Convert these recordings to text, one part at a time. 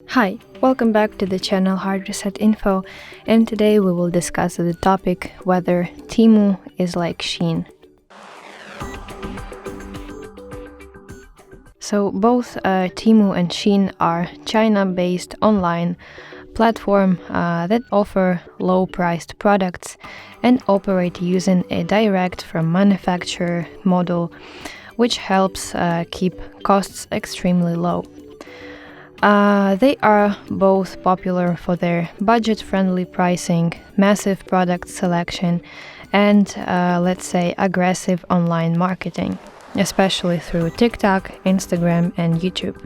Hi, welcome back to the channel HardReset.Info, and today we will discuss the topic whether Temu is like Shein. So both Temu and Shein are China-based online platform that offer low-priced products and operate using a direct from manufacturer model, which helps keep costs extremely low. They are both popular for their budget-friendly pricing, massive product selection, and let's say aggressive online marketing, especially through TikTok, Instagram, and YouTube.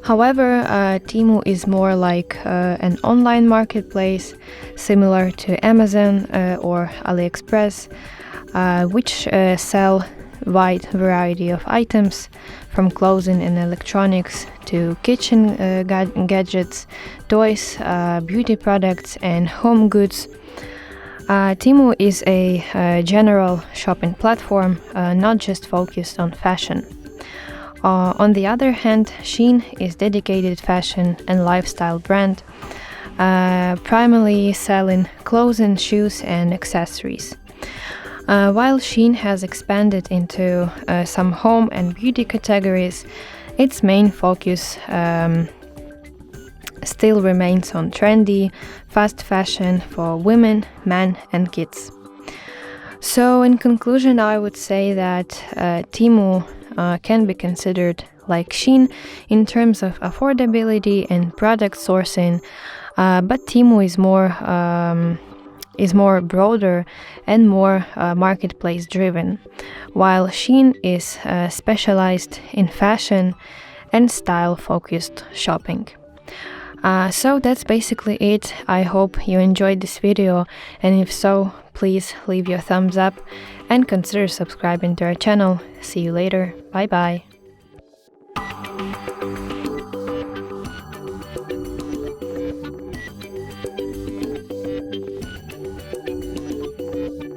However, Temu is more like an online marketplace similar to Amazon or AliExpress, which sell wide variety of items from clothing and electronics to kitchen gadgets, toys, beauty products, and home goods. Temu is a general shopping platform, not just focused on fashion. On the other hand, Shein is dedicated fashion and lifestyle brand, primarily selling clothing, shoes, and accessories. While Shein has expanded into some home and beauty categories, its main focus still remains on trendy, fast fashion for women, men, and kids. So, in conclusion, I would say that Temu can be considered like Shein in terms of affordability and product sourcing, but Temu is more broader and more marketplace driven, while Shein is specialized in fashion and style focused shopping. So that's basically it. I hope you enjoyed this video, and if so, please leave your thumbs up and consider subscribing to our channel. See you later. Bye bye.